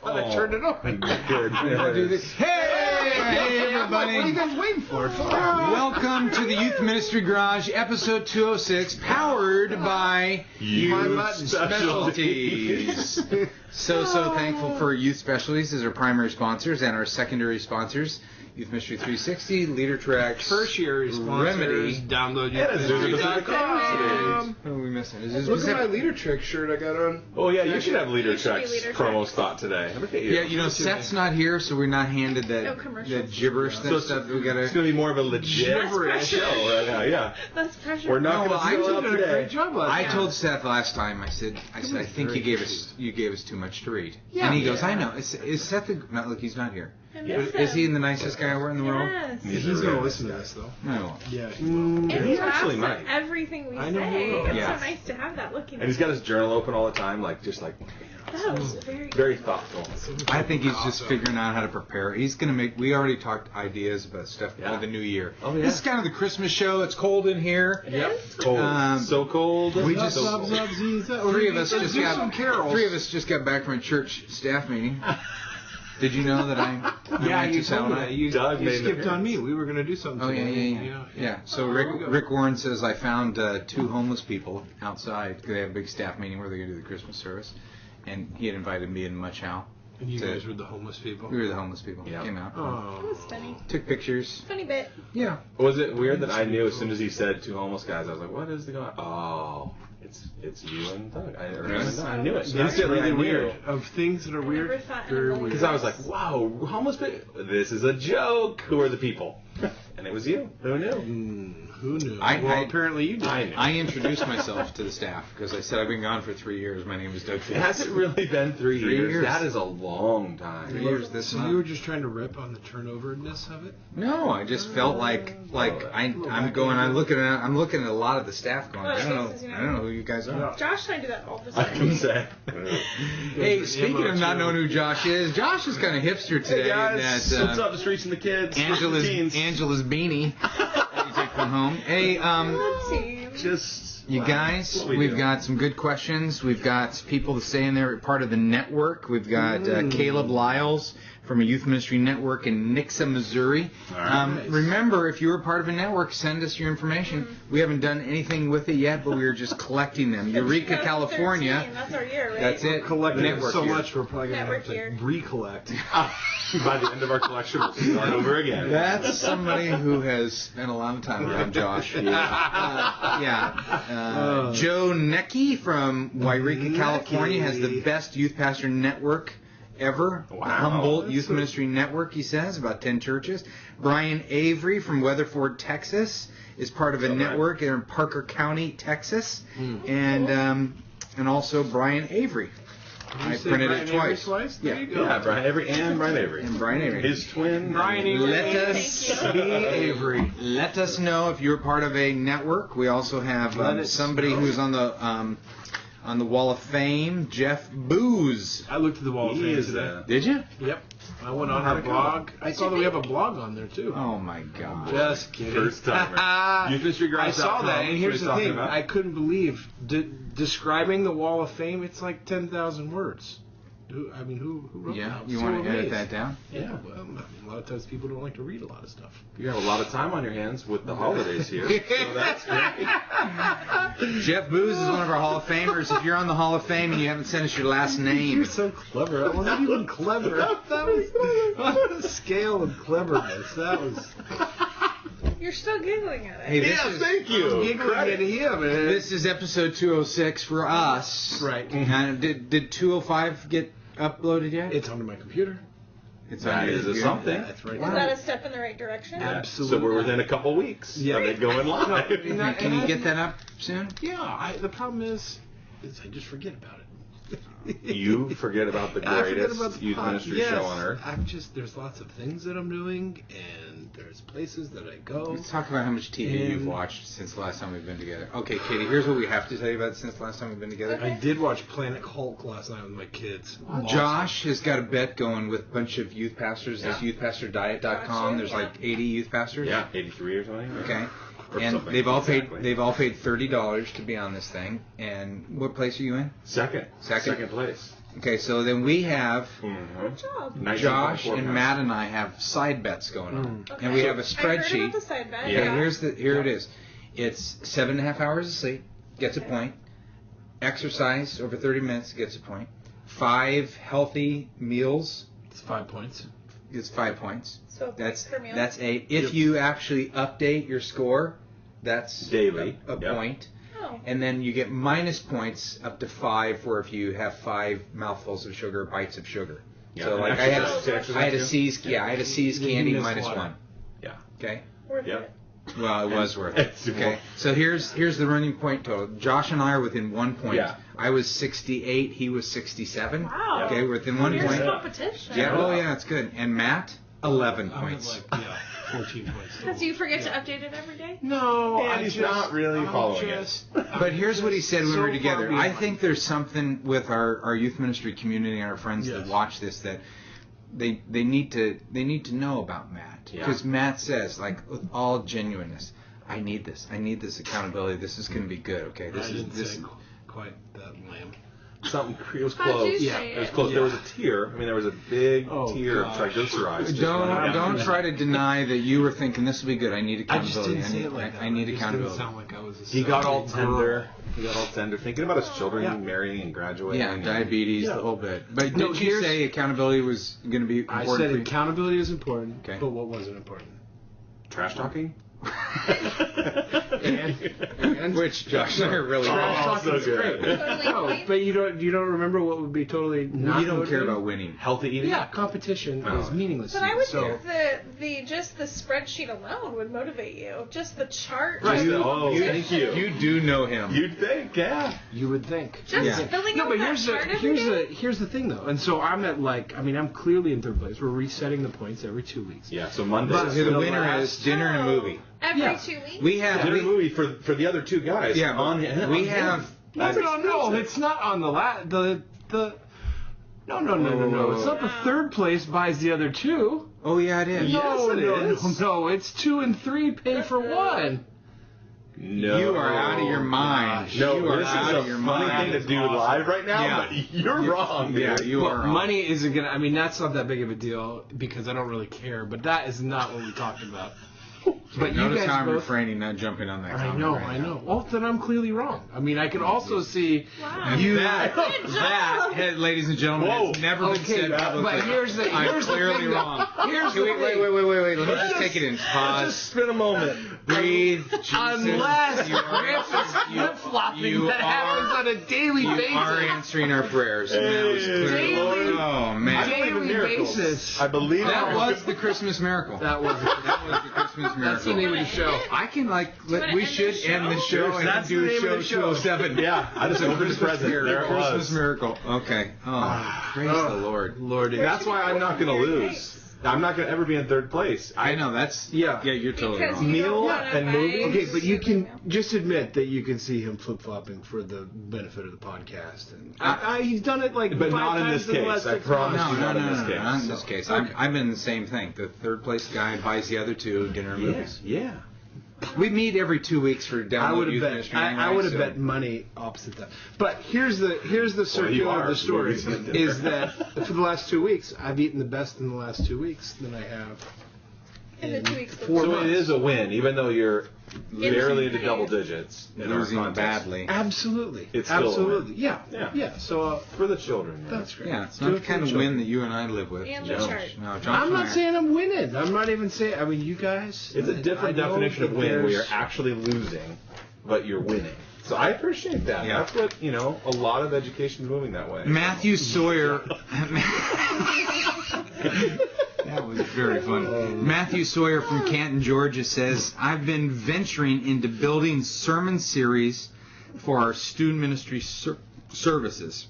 I turned it on. Good. Hey, everybody. What are you guys waiting for? Welcome to the Youth Ministry Garage, episode 206, powered by Youth Specialties. So thankful for Youth Specialties as our primary sponsors and our secondary sponsors. Youth Ministry 360, Leader Tracks, Tertiary sponsors. Remedy. Download What are we missing? Look at my Leader Tracks shirt I got on. Oh yeah, you should have Leader You should be Tracks Leader promo Tracks. spot today. Look at you. Yeah, you know, Seth's not here, so we're not handed No that commercials. gibberish So stuff. We gotta. It's gonna be more of a legit Gibberish. show right now. Yeah, That's pressure. we're not No, gonna I sell took out You did a today. great job last I time. told Seth last time. I said, I think you gave us too much to read. And he goes, I know. Is Seth? Not look, he's not here. I miss Is he him. the nicest guy ever in the world? Yes. He's He's really gonna nice listen to guy. this though. No. Yeah. And He he actually laughs might. at everything we I know he say. will. It's Yeah. so nice to have that looking. And he's got his journal open all the time, that was very thoughtful. I think he's just figuring out how to prepare. He's gonna make. We already talked ideas about stuff Yeah. for the new year. Oh, yeah. This is kind of the Christmas show. It's cold in here. Yep. Yes. Cold. So cold. we just- so cold. Three of us just got back from a church staff meeting. Did you know that I Yeah, went you to told me Salina? that. You Doug made an skipped on appearance. me. We were going to do something Oh, today. yeah. So Rick Warren says I found two homeless people outside. They have a big staff meeting where they're going to do the Christmas service. And he had invited me and Muchow. And you guys were the homeless people. We were the homeless people. Yeah. Came out. That Oh. was funny. Took pictures. Funny bit. Yeah. Was it weird that I knew as soon as he said two homeless guys, I was like, what is the going? Oh, it's you and Doug. I knew it. That's Instantly, I really knew. weird. Of things that are weird, never thought very anyone weird. Because I was like, wow, homeless people. This is a joke. Who are the people? And it was you. Who knew? Who knew? I- Well, apparently you did. I knew. I introduced myself to the staff because I said I've been gone for 3 years. My name is Doug Phillips. Has it really been 3 3 years? years. That is a long time. 3 years this So month. you were just trying to rip on the turnoverness of it? No, I just felt like I'm going. I'm looking at a lot of the staff going. I don't know who you guys are. Josh and I do that all the I time. can say. Hey, speaking of not knowing who Josh is, Josh is kind of hipster today. Hey guys, in what's that up? Just reaching the kids. Angela's Teens. beanie. You take from home. Hey, Team. Just you guys, What we we've do. got some good questions. We've got people to say in there, part of the network. We've got Caleb Lyles from a youth ministry network in Nixa, Missouri. right. Remember, if you were part of a network, send us your information. We haven't done anything with it yet, but we are just collecting them. Eureka, 2013, California. That's our year, right? That's it. Collecting Network so year. much, we're probably going to have Network year. to recollect. by the end of our collection, we'll start over again. That's somebody who has spent a lot of time around Josh. Joe Necky from Wairika, California has the best youth pastor network ever. Wow. Humboldt Youth Ministry Network, he says, about 10 churches. Brian Avery from Weatherford, Texas, is part of a network in Parker County, Texas. And also Brian Avery. I printed it twice. There you go. Yeah, Brian Avery and Brian Avery. And Brian Avery. His twin. Brian Avery. Let us Thank B. Avery. Let us know if you're part of a network. We also have Let us somebody know. who's on the Wall of Fame, Jeff Booz. I looked at the wall of He fame is today. Did you? Yep. I went on our blog. I saw that we have a blog on there, too. Oh my God! Just kidding. First timer. I saw that, and here's the thing. I couldn't believe describing the Wall of Fame. It's like 10,000 words. Who wrote Yeah, that? you So want to edit amazed. that down? Yeah, well, I mean, a lot of times people don't like to read a lot of stuff. You have a lot of time on your hands with the holidays here, so that's great. Jeff Booz is one of our Hall of Famers. If you're on the Hall of Fame and you haven't sent us your last name, You're so clever. That wasn't even clever. That was on the scale of cleverness. That was. You're still giggling at it. hey, this Yeah, is thank you. Giggling at him. this is episode 206 for us. Right. Did 205 get uploaded yet? It's onto my computer. It's That on your is a computer. something. That's right. Is that a step in the right direction? Absolutely. So we're within a couple weeks Yeah. of it going live. No, Can you get that up soon? Yeah. The problem is I just forget about it. You forget about the I forget greatest about the youth pod- ministry yes, show on earth. there's lots of things that I'm doing, and there's places that I go. Let's talk about how much TV you've watched since the last time we've been together. Okay, Katie, here's what we have to tell you about since the last time we've been together. I did watch Planet Hulk last night with my kids. Josh has got a bet going with a bunch of youth pastors. That's Yeah. youthpastordiet.com. There's like 80 youth pastors. Yeah, 83 or something. Okay. Or And something. they've all Exactly. paid $30 to be on this thing. And what place are you in? Second Second? place. Okay, so then we have Good job. Josh 19.4 and pounds. Matt and I have side bets going on, Okay. and we have a I heard spreadsheet. about the side bet. Yeah. Okay, here it is. It's 7.5 hours of sleep, gets a point. Exercise over 30 minutes gets a point. 5 healthy meals It's 5 points. gets 5 points. So That's per meal. 8. If you actually update your score, that's Daily. a Yep. point. Oh. And then you get minus points up to 5 for if you have 5 mouthfuls of sugar, bites of sugar. Yeah, So and like exercise I had a too? C's I had a C's You candy missed minus water. 1. Yeah. Okay. Worth Yep. it. Well, it was worth it. It's Okay. worth- So here's the running point total. Josh and I are within 1 point. Yeah. I was 68. He was 67. Wow. Okay, we're within 1 Here's point. competition. Yeah. Oh yeah, it's good. And Matt, 11 I'm at points. 14 points. Because you forget to update it every day? No, And he's not really following it. But here's what he said when we were So together. far I beyond. think there's something with our youth ministry community and our friends that Yes. watch this that they need to know about Matt, Yeah. because Matt says, like, with all genuineness, I need this accountability. This is going to be good. Okay, I this didn't is say quite that lame. Something. It was How'd close. you Yeah, say It was it? close. Yeah. There was a tear. I mean, there was a big Oh, tier gosh. of triglycerides. just running down. Don't try to deny that you were thinking this will be good. I need I just accountability. didn't say it like that. I need It just accountability. didn't sound like I was a He got all 7-year-old girl. tender. He got all tender, thinking about his children Yeah. marrying and graduating. Yeah, and- diabetes, Yeah. the whole bit. But No, did you here's- say accountability was going to be I important said for you? accountability is important, Okay. but what wasn't important? Trash talking. And Which Josh and I are really Trash Oh, talking so is good. great. Totally No, fine. but you don't remember what would be totally not You don't care motivating? about winning. Healthy eating. Yeah, competition Oh. is meaningless. But to I you, would so think the just the spreadsheet alone would motivate you. Just the chart. Right. just the Oh, competition. thank you. You do know him. You'd think, yeah. you would think. Just Yeah. filling No, out but that here's the chart every day. here's the thing though, and so I'm at I'm clearly in third place. We're resetting the points every 2 weeks. Yeah. So Monday. But So the the winner last- is dinner and a movie. Every Yeah. 2 weeks. We have dinner movie for the other two guys. Yeah, on we on have- him. No, it's not on the No, it's not the third place buys the other two. Oh yeah, it is. Yes, No, it no, is. no, it's 2 and 3 pay for one. No. You are out of your mind. No, you are this out is of a your funny mind. thing to do live right now, Yeah. but you're wrong, dude. Yeah, you Well, are. wrong. money isn't gonna. I mean, that's not that big of a deal because I don't really care. But that is not what we talked about. But you Notice guys how I'm both. refraining, not jumping on that. I comment know, right I now. know. Well, then I'm clearly wrong. I mean, I can also see. Wow. You That- Good job. ladies and gentlemen, Whoa. it's never been Okay, said but publicly. here's the I'm here's the clearly thing, though. wrong. Here's the Wait. thing. Let me just take it in. Just Pause. spin a moment. Breathe. Jesus. Unless You are- Griff is you- flip flopping you that happens are- on a daily You basis. are answering our prayers. And that was Hey, clearly- Lord. Oh man. I believe in Daily miracles. basis. I believe in That miracles. was the Christmas miracle. That was. the Christmas miracle. That's the name of the show. I can wanna we end should the show? end the show Sure, and that's do the a name show of the show. 207. Yeah, I just opened the present. Miracle. There it Christmas was. miracle. Okay. Oh, praise Oh. the Lord. Lord, That's why I'm not going to lose. I'm not going to ever be in third place. I know that's Yeah. you're totally Because wrong. you Meal don't wanna and buy movie? Okay, but you can soup. just admit that you can see him flip flopping for the benefit of the podcast, and he's done it like But 5 not in times this in the case. last I 6 promise months. you. No, not in this case. not in this case. I'm in the same thing. The third place guy buys the other two dinner movies. Yeah. We meet every 2 weeks for I download would have youth bet. ministry. I anyway, would have so- bet money opposite that. But here's the you circular are. of the story Movies and dinner. is that for the last 2 weeks I've eaten the best in the last 2 weeks than I have In the 2 weeks. 4 So months. it is a win, even though you're barely into Losing double digits in our losing contest. badly. Absolutely. It's still a absolutely. win. Yeah. Yeah. Yeah. So For the children. man. that's great. Yeah, it's Do not it the for kind the of children. win that you and I live with. And the No. chart. No, Josh I'm and I not are- saying I'm winning. I'm not even saying. I mean, you guys. It's a different I know definition of that win where you're there's- actually losing, but you're winning. So I appreciate that. Yeah. That's what, a lot of education is moving that way. Matthew Sawyer. That was very funny. Matthew Sawyer from Canton, Georgia says, I've been venturing into building sermon series for our student ministry services.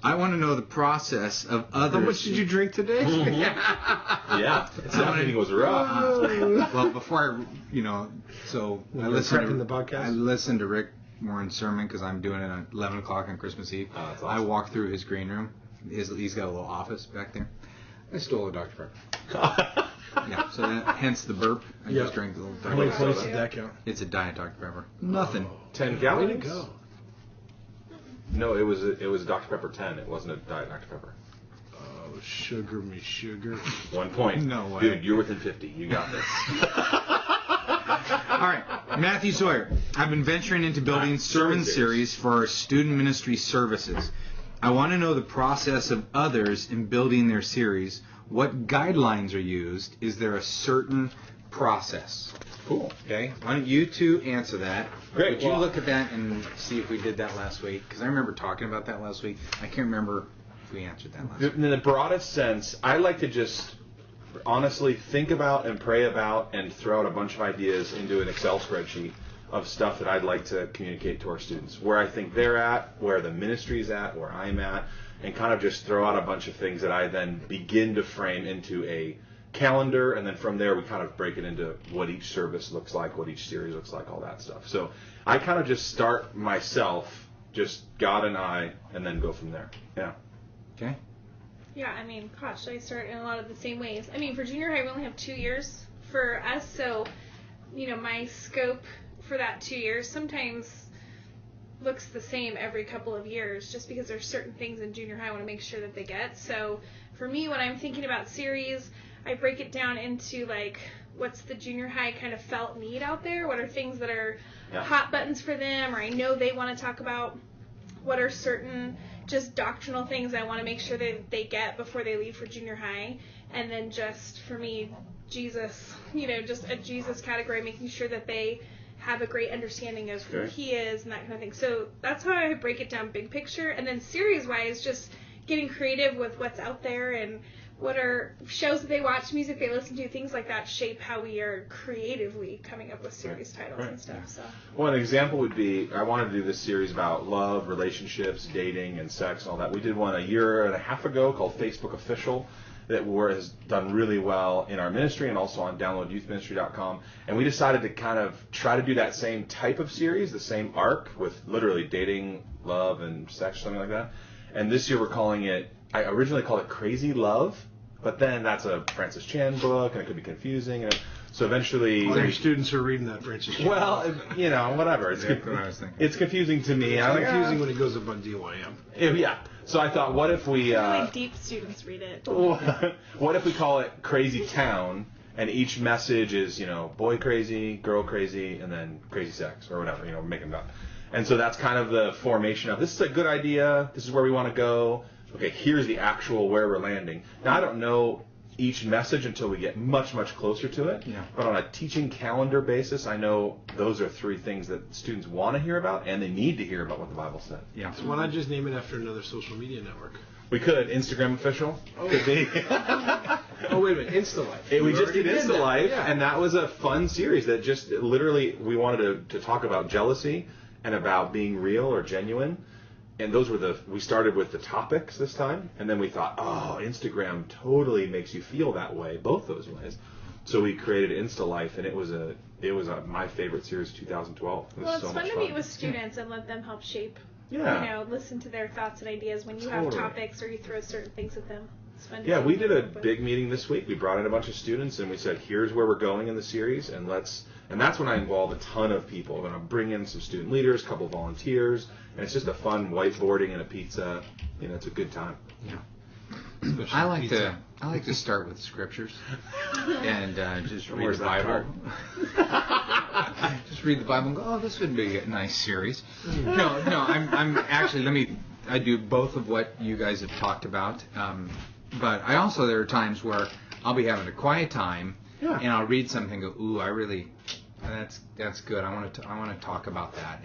I want to know the process of others. How much did you drink today? Yeah. That meeting was rough. Well, before so When I you were listened prepping to the podcast? I listened to Rick Warren's sermon because I'm doing it at 11 o'clock on Christmas Eve. Oh, that's I awesome. walked through his green room. He's got a little office back there. I stole a Dr. Pepper. Yeah, so hence the burp. I just drank a little How many Dr. points Pepper. did that count? It's a Diet Dr. Pepper. Nothing. 10 Way calories. to go. No, it was Dr. Pepper 10. It wasn't a Diet Dr. Pepper. Oh, sugar me sugar. 1 point. No way. Dude, you're within 50. You got this. All right, Matthew Sawyer. I've been venturing into building sermon series for our student ministry services. I want to know the process of others in building their series. What guidelines are used? Is there a certain process? Cool. Okay, why don't you two answer that? Great. Would you Well- look at that and see if we did that last week? Because I remember talking about that last week. I can't remember if we answered that last week. In the broadest sense, I like to just honestly think about and pray about and throw out a bunch of ideas into an Excel spreadsheet of stuff that I'd like to communicate to our students, where I think they're at, where the ministry's at, where I'm at, and kind of just throw out a bunch of things that I then begin to frame into a calendar, and then from there we kind of break it into what each service looks like, what each series looks like, all that stuff. So I kind of just start myself, just God and I, and then go from there. Yeah. Okay. Yeah, I mean, gosh, I start in a lot of the same ways. I mean, for junior high, we only have 2 years for us, so, my scope for that 2 years sometimes looks the same every couple of years, just because there's certain things in junior high I want to make sure that they get. So for me, when I'm thinking about series, I break it down into, like, what's the junior high kind of felt need out there? What are things that are hot buttons for them, or I know they want to talk about? What are certain just doctrinal things I want to make sure that they get before they leave for junior high? And then just, for me, Jesus, just a Jesus category, making sure that they have a great understanding of who he is and that kind of thing. So that's how I break it down big picture. And then series-wise, just getting creative with what's out there and what are shows that they watch, music they listen to, things like that shape how we are creatively coming up with series titles and stuff. So. Well, an example would be, I wanted to do this series about love, relationships, dating, and sex and all that. We did one a year and a half ago called Facebook Official that has done really well in our ministry and also on downloadyouthministry.com. And we decided to kind of try to do that same type of series, the same arc with literally dating, love, and sex, something like that. And this year we're calling it, I originally called it Crazy Love, but then that's a Francis Chan book and it could be confusing. And so eventually... All your students are reading that Francis Chan. Well, whatever. It's, That's what I was thinking. it's confusing to me. It's I'm like, confusing when it goes up on DYM. Yeah. So I thought, what if we... Really deep students read it. what if we call it Crazy Town, and each message is, boy crazy, girl crazy, and then crazy sex, or whatever, make them up. And so that's kind of the formation of, this is a good idea, this is where we want to go, okay, here's the actual where we're landing. Now, I don't know each message until we get much, much closer to it, but on a teaching calendar basis, I know those are 3 things that students want to hear about, and they need to hear about what the Bible said. Yeah. So why not just name it after another social media network? We could, Instagram Official, could be. Oh, wait a minute, InstaLife. We just did InstaLife, Yeah. and that was a fun series that just literally, we wanted to talk about jealousy and about being real or genuine. And those were we started with the topics this time, and then we thought, Instagram totally makes you feel that way, both those ways. So we created InstaLife, and it was my favorite series of 2012. It was Well, it's so fun much to meet with students and let them help shape, listen to their thoughts and ideas when you have topics or you throw certain things at them. It's fun to We did a with. big meeting this week. We brought in a bunch of students, and we said, here's where we're going in the series, and that's when I involve a ton of people. I'm going to bring in some student leaders, a couple of volunteers, and it's just a fun whiteboarding and a pizza. It's a good time. Yeah. I like to start with scriptures and just read Where's the that Bible. Just read the Bible and go, oh, this would be a nice series. No, I'm actually, I do both of what you guys have talked about, but there are times where I'll be having a quiet time and I'll read something and go, ooh, that's good. I want to talk about that.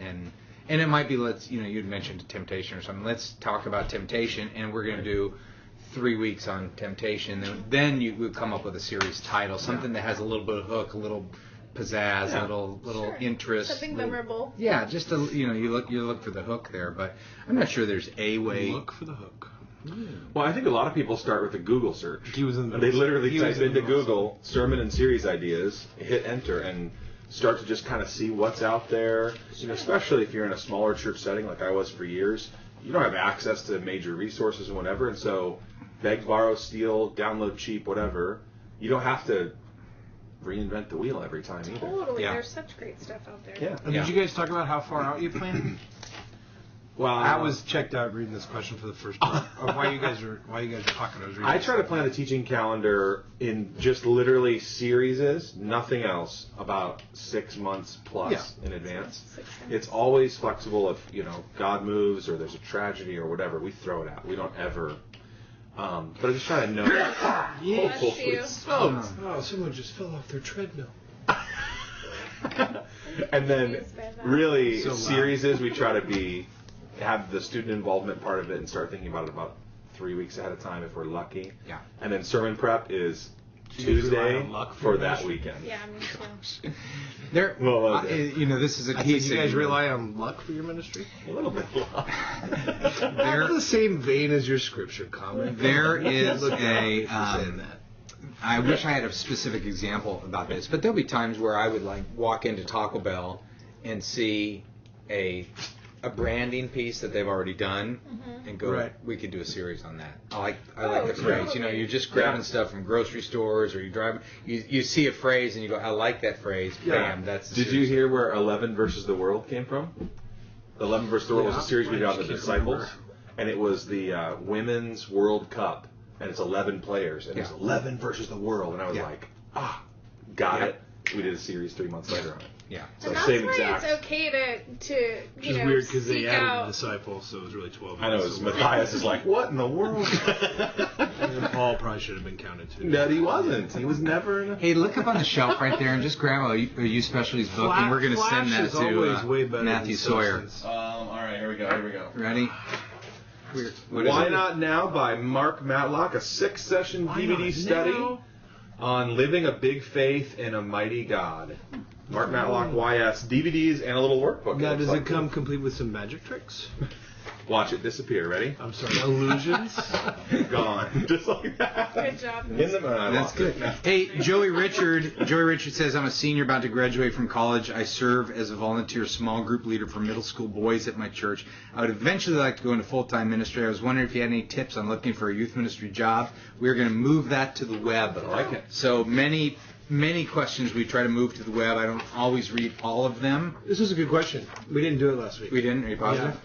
And it might be, you'd mentioned temptation or something. Let's talk about temptation, and we're going to do 3 weeks on temptation. Then you would come up with a series title, something that has a little bit of hook, a little pizzazz, a little interest, something memorable. Yeah, just you look for the hook there, but I'm not sure there's a way. Look for the hook. Well, I think a lot of people start with a Google search. He was in the They literally he type was in into the middle. Google sermon and series ideas, hit enter, and start to just kind of see what's out there. Especially if you're in a smaller church setting like I was for years, you don't have access to major resources and whatever, and so beg, borrow, steal, download cheap, whatever. you don't have to reinvent the wheel every time either. Totally. Yeah. There's such great stuff out there. Yeah. Did you guys talk about how far out you plan? Well, I was checked out reading this question for the first time. Why you guys are talking? I was reading. I try to plan the teaching calendar in just literally series, nothing else, about 6 months plus in advance. 6 months. It's always flexible. If God moves or there's a tragedy or whatever, we throw it out. We don't ever. But I just try to know. Bless you. Oh, someone just fell off their treadmill. And then really So loud. series we try to have the student involvement part of it and start thinking about it about 3 weeks ahead of time if we're lucky. Yeah. And then sermon prep is Do you rely Tuesday on luck for for that this? weekend. Yeah, me too. There, Well, this is a I key think you guys segment. rely on luck for your ministry. A little bit of luck. They're the same vein as your scripture comment. There is Look a. at saying that. I wish I had a specific example about this, but there'll be times where I would like walk into Taco Bell and see a branding piece that they've already done, and go, Right. we could do a series on that. I like the phrase. totally. You're just grabbing stuff from grocery stores, or you drive, you see a phrase and you go, I like that phrase. Bam, that's. The Did you hear where 11 versus the world came from? 11 versus the world was a series we did on the I just disciples, can't and it was the Women's World Cup, and it's 11 players, and it's 11 versus the world, and I was like, got Yeah. it. We did a series 3 months later on it. Yeah. So And that's same why exact. it's okay to Which is weird because they added the disciples, so it was really 12. I know, it's Matthias is like, what in the world? And Paul probably should have been counted too. No, he wasn't. He was never in a... Hey, look up on the shelf right there and just grab a youth specialties book, and we're going to send that Flash is always to way better Matthew than Sawyer. substance. all right, here we go. Ready? What is Why it? Not Now by Mark Matlock, a 6-session DVD Not study Now? on living a big faith in a mighty God. Mark Matlock, YS, DVDs, and a little workbook. Now, does looks it like. come complete with some magic tricks? Watch it disappear. Ready? I'm sorry, illusions? Gone. Just like that. Good job. In the That's good. Hey, Joey Richard says, I'm a senior about to graduate from college. I serve as a volunteer small group leader for middle school boys at my church. I would eventually like to go into full-time ministry. I was wondering if you had any tips on looking for a youth ministry job. We're going to move that to the web. I like it. So many questions we try to move to the web. I don't always read all of them. This was a good question. We didn't do it last week. We didn't? Are you positive?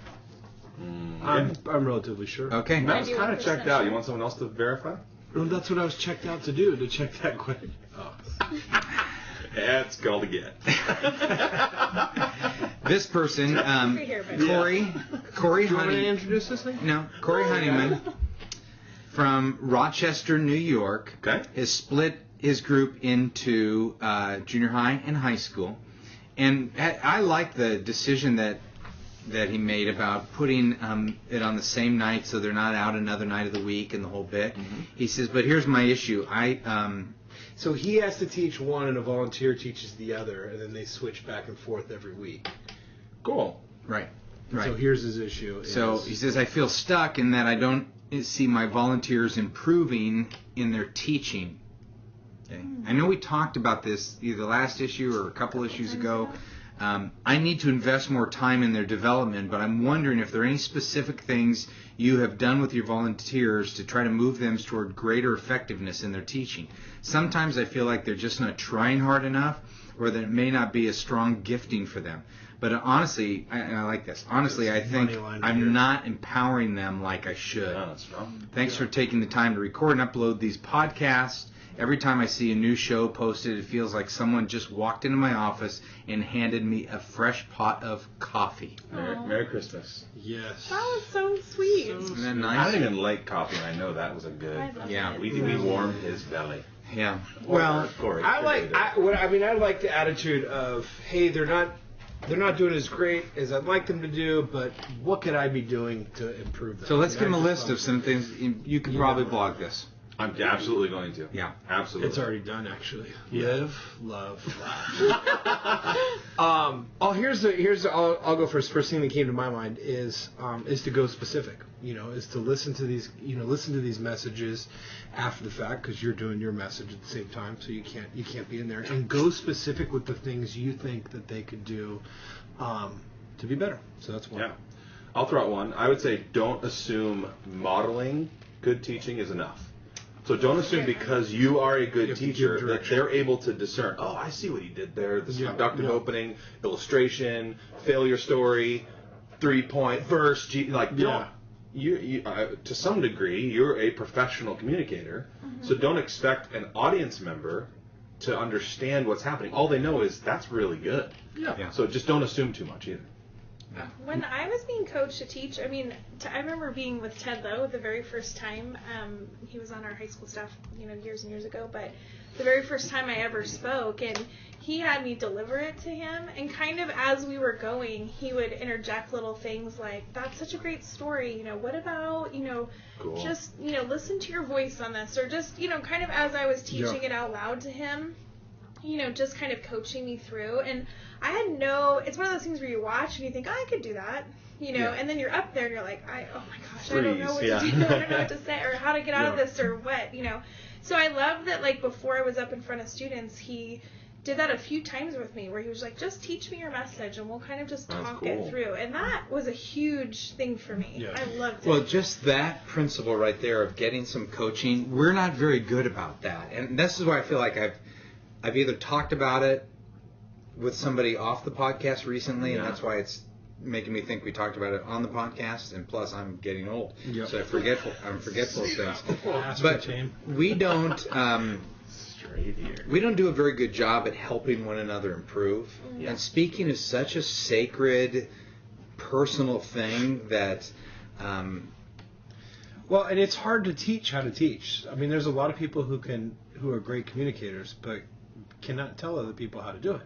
I'm relatively sure. Okay. Matt's kind of checked out. You want someone else to verify? Well, that's what I was checked out to do, to check that question. Oh. That's called a get. This person, here, buddy. Corey Do you want me to Honey. introduce this thing? No, Corey Honeyman from Rochester, New York, Okay. has split his group into junior high and high school. And I like the decision that he made about putting it on the same night so they're not out another night of the week and the whole bit. He says, but here's my issue. So he has to teach one, and a volunteer teaches the other, and then they switch back and forth every week. Cool. Right. So here's his issue. So he says, I feel stuck in that I don't see my volunteers improving in their teaching. Okay. I know we talked about this either last issue or a couple issues ago. I need to invest more time in their development, but I'm wondering if there are any specific things you have done with your volunteers to try to move them toward greater effectiveness in their teaching. Sometimes I feel like they're just not trying hard enough, or that it may not be a strong gifting for them. But honestly, I like this. Honestly, I think money line I'm here. not empowering them like I should. No, that's wrong. Thanks for taking the time to record and upload these podcasts. Every time I see a new show posted, it feels like someone just walked into my office and handed me a fresh pot of coffee. Merry Christmas. Yes. That was so sweet. Isn't that I nice? don't even like coffee, and I know that was a good. I love Yeah. it. We warmed his belly. Yeah. Well, Corey, I like. I like the attitude of, hey, they're not doing as great as I'd like them to do, but what could I be doing to improve them? so let's And give them a I list just of some things. You could probably blog this. I'm absolutely going to. Yeah. Absolutely. It's already done, actually. Live, love, laugh. I'll go first. First thing that came to my mind is to go specific. Is to listen to these messages after the fact, because you're doing your message at the same time, so you can't be in there, and go specific with the things you think that they could do to be better. So that's one. Yeah. I'll throw out one. I would say don't assume modeling good teaching is enough. So don't assume because you are a good have to give teacher that direction. they're able to discern, oh, I see what he did there. This Yeah. conductive Yeah. opening, illustration, failure story, 3-point verse. Don't. To some degree, you're a professional communicator, so don't expect an audience member to understand what's happening. All they know is that's really good. Yeah. So just don't assume too much either. When I was being coached to teach, I mean, I remember being with Ted Lowe the very first time. He was on our high school staff, years and years ago. But the very first time I ever spoke, and he had me deliver it to him. And kind of as we were going, he would interject little things like, "That's such a great story. What about, Cool. just listen to your voice on this," or just kind of as I was teaching it out loud to him. Just kind of coaching me through. And I had it's one of those things where you watch and you think, oh, I could do that, and then you're up there and you're like, oh my gosh, I don't know what to do, I don't know what to say, or how to get out of this, or what, So I love that, like, before I was up in front of students, he did that a few times with me, where he was like, just teach me your message and we'll kind of just talk it through. And that was a huge thing for me. Yeah. I loved it. Well, just that principle right there of getting some coaching, we're not very good about that. And this is why I feel like I've either talked about it with somebody off the podcast recently, and that's why it's making me think we talked about it on the podcast, and plus I'm getting old, so I'm forgetful of things. But we don't do a very good job at helping one another improve. Yeah. And speaking is such a sacred, personal thing that. Well, and it's hard to teach how to teach. I mean, there's a lot of people who are great communicators, but cannot tell other people how to do it.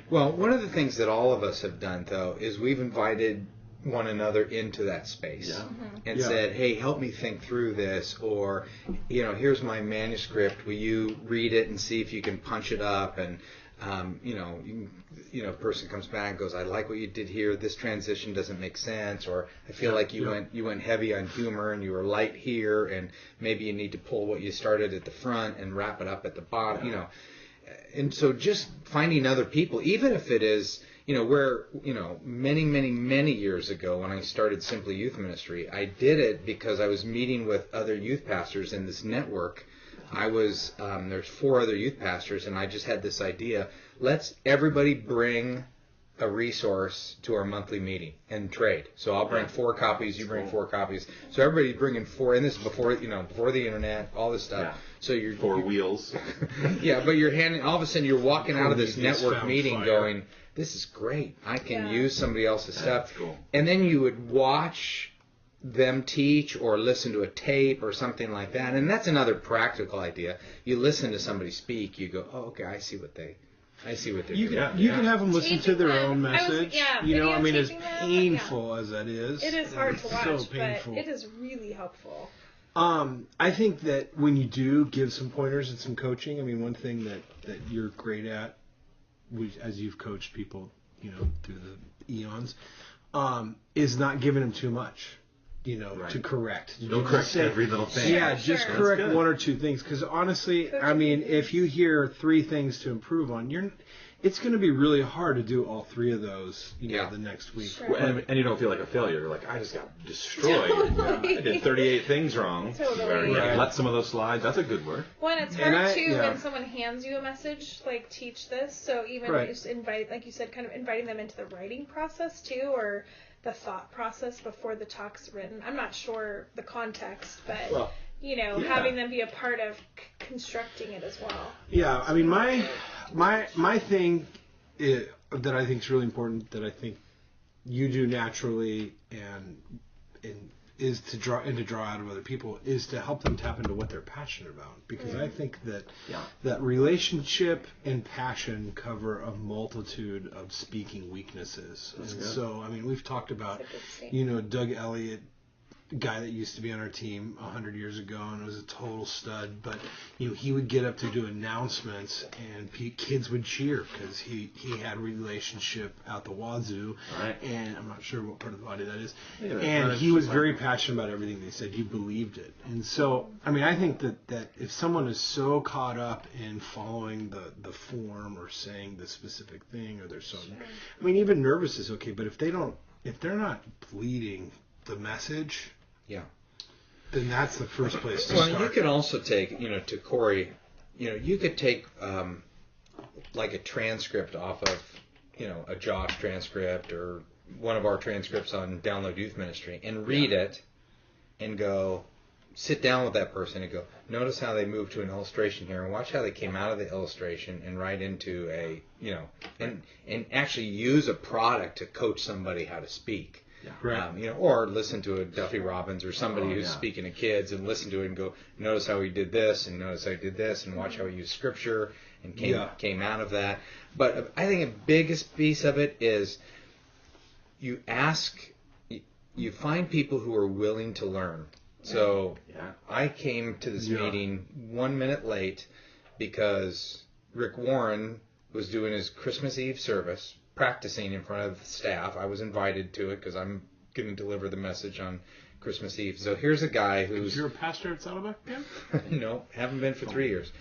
Well, one of the things that all of us have done, though, is we've invited one another into that space and said, hey, help me think through this, or, here's my manuscript. Will you read it and see if you can punch it up? And, a person comes back and goes, I like what you did here. This transition doesn't make sense. Or I feel like you went heavy on humor and you were light here, and maybe you need to pull what you started at the front and wrap it up at the bottom, And so just finding other people, even if it is, where, many, many, many years ago when I started Simply Youth Ministry, I did it because I was meeting with other youth pastors in this network. There's 4 other youth pastors, and I just had this idea, let's everybody bring a resource to our monthly meeting and trade. So I'll bring 4 copies, you bring 4 copies. So everybody's bringing 4, and this is before the internet, all this stuff. Yeah. So you're 4 wheels. Yeah, but you're handing, all of a sudden you're walking out of this network found meeting fire. going, this is great. I can use somebody else's stuff. That's cool. And then you would watch them teach or listen to a tape or something like that. And that's another practical idea. You listen to somebody speak, you go, oh, okay, I see what they're You doing. can have them listen to their own message. videotaping I mean, as them, painful as that is, it is hard to watch, so painful. but it is really helpful. I think that when you do give some pointers and some coaching, I mean, one thing that you're great at, as you've coached people, through the eons, is not giving them too much. To correct. Don't correct every little thing. Yeah, just Sure. correct That's good. 1 or 2 things. Because honestly, I mean, if you hear 3 things to improve on, it's going to be really hard to do all 3 of those, the next week. Sure. And you don't feel like a failure. You're like, I just got destroyed. Totally. I did 38 things wrong. Totally. Yeah, let some of those slide. That's a good word. Well, and it's And hard too yeah. when someone hands you a message like teach this. So even Right. just invite, like you said, kind of inviting them into the writing process too, or the thought process before the talk's written. I'm not sure the context, but Well, having them be a part of constructing it as well. Yeah, I mean, my thing that I think is really important, that I think you do naturally, and is to draw out of other people, is to help them tap into what they're passionate about. Because I think that relationship and passion cover a multitude of speaking weaknesses. So, I mean, we've talked about, That's a good statement. Doug Elliott, guy that used to be on our team 100 years ago and was a total stud, but he would get up to do announcements and kids would cheer because he had a relationship out the wazoo, Right. and I'm not sure what part of the body that is, Yeah, and he was very passionate about everything they said. You believed it. And so, I mean, I think that if someone is so caught up in following the form or saying the specific thing, or they're so, I mean, even nervous is okay, but if they're not bleeding the message, Yeah. then that's the first place to Well, start. you can also take, to Corey, you could take like a transcript off of, a Josh transcript or one of our transcripts on Download Youth Ministry and read it and go, sit down with that person and go, notice how they moved to an illustration here and watch how they came out of the illustration and right into a, and actually use a product to coach somebody how to speak. Right. Or listen to a Duffy Robbins or somebody who's speaking to kids and listen to it and go, notice how he did this and notice how he did this and watch how he used scripture and came out of that. But I think the biggest piece of it is you find people who are willing to learn. So I came to this meeting 1 minute late because Rick Warren was doing his Christmas Eve service, practicing in front of the staff. I was invited to it because I'm going to deliver the message on Christmas Eve. So here's a guy who's... You're a pastor at Saddleback Camp? No, haven't been for 3 years.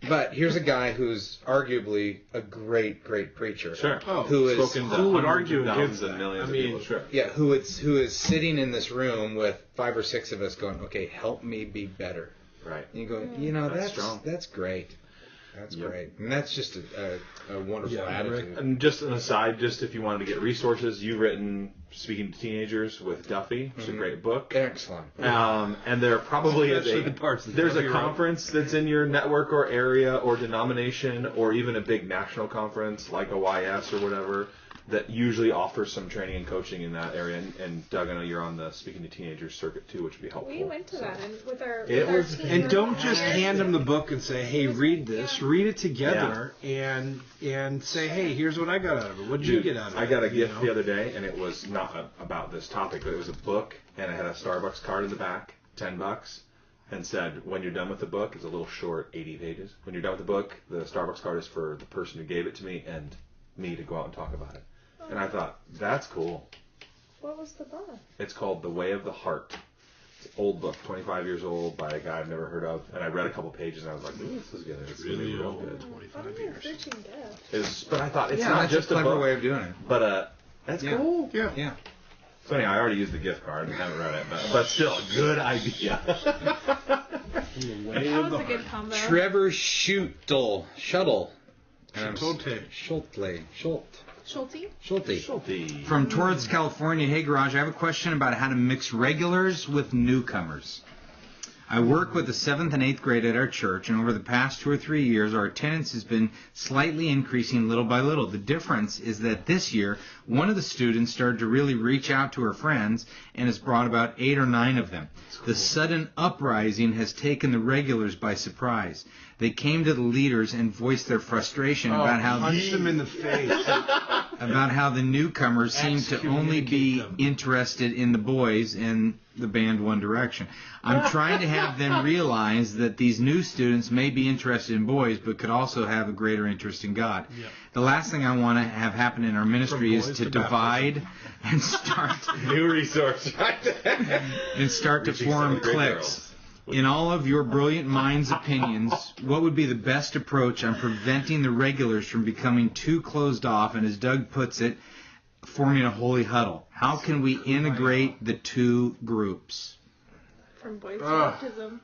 But here's a guy who's arguably a great preacher. Sure. Who would argue against that? Millions I mean, of people. Sure. Yeah, who is sitting in this room with 5 or 6 of us going, okay, help me be better. Right. And you go, That's strong. that's great. That's great. And that's just a wonderful attitude. And just an aside, just if you wanted to get resources, you've written Speaking to Teenagers with Duffy, which is a great book. Excellent. And there probably is Especially the parts that there's Duffy a wrote. conference that's in your network or area or denomination or even a big national conference like OYS or whatever that usually offers some training and coaching in that area. And Doug, I know you're on the Speaking to Teenagers circuit too, which would be helpful. We went to that and with our team. And don't just hand them the book and say, "Hey, read this." Read it together and say, "Hey, here's what I got out of it. What did you get out of it?" I got a gift the other day, and it was not about this topic, but it was a book, and it had a Starbucks card in the back, $10, and said, "When you're done with the book," it's a little short, 80 pages. When you're done with the book, the Starbucks card is for the person who gave it to me and me to go out and talk about it. And I thought, that's cool. What was the book? It's called The Way of the Heart. It's an old book, 25 years old, by a guy I've never heard of. And I read a couple pages, and I was like, ooh, this is good. It's really real good. 25 years. But I thought, it's Yeah, not that's just a a clever book. way of doing it. But that's Yeah. cool. Yeah. So anyway, I already used the gift card and haven't read it, but still, good idea. That was a good combo. Trevor Shuttle. Schulte? From Torrance, California. Hey, Garage, I have a question about how to mix regulars with newcomers. I work with the 7th and 8th grade at our church, and over the past 2 or 3 years, our attendance has been slightly increasing little by little. The difference is that this year, one of the students started to really reach out to her friends and has brought about 8 or 9 of them. The sudden uprising has taken the regulars by surprise. They came to the leaders and voiced their frustration about how Punch them in the face. the newcomers seem to only be interested in the boys and the band One Direction. I'm trying to have them realize that these new students may be interested in boys, but could also have a greater interest in God. Yep. The last thing I want to have happen in our ministry From is boys to to divide and start New resource right there. and start to Reaching some form of the great cliques. girls. In all of your brilliant minds' opinions, what would be the best approach on preventing the regulars from becoming too closed off and, as Doug puts it, forming a holy huddle? How can we integrate the two groups? From boys to baptism.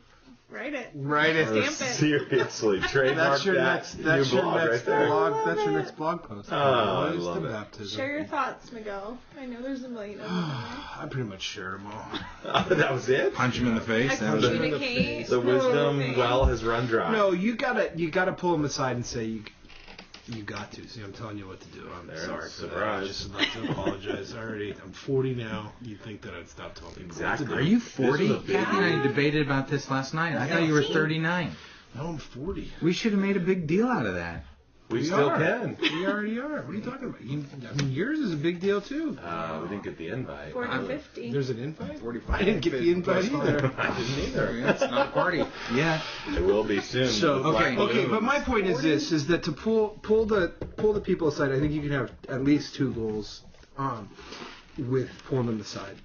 Write it. Write it. Stamp it. Seriously, trademark That's your that next. That's new your blog next right there. blog. That's your next blog post. Oh, I Boys love to it. baptism. Share your thoughts, Miguel. I know there's a million of them. I pretty much shared them all. That was it? Punch him in the face. That was it. Communicate. The wisdom well has run dry. No, you gotta pull them aside and say you got to. See, I'm telling you what to do. I'm There's sorry a for that. surprise. I just like to apologize. I'm 40 now. You'd think that I'd stop telling people Exactly. what Are to do. you This 40? was a big Kathy and I debated about this last night. I thought you were 39. No, I'm 40. We should have made a big deal out of that. we still are. can. We already are. What are you talking about? I mean, yours is a big deal too. We didn't get the invite. 40, 50. There's an invite. 45. I didn't get the invite either. I didn't either. It's not a party. Yeah. It will be soon. So The black okay, balloons. but my point is this: is that to pull the people aside. I think you can have at least two goals with pulling them aside.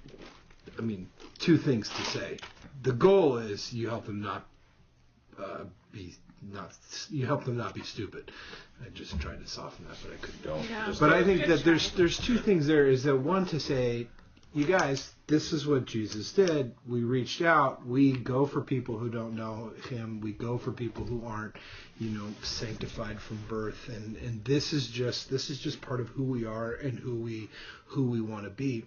I mean, two things to say. The goal is you help them not be stupid. I just tried to soften that, but I couldn't. Don't. Yeah. Just But I don't. think Good that try. there's two things there. Is that one to say, you guys, this is what Jesus did. We reached out. We go for people who don't know him. We go for people who aren't, sanctified from birth. And this is just part of who we are and who we want to be.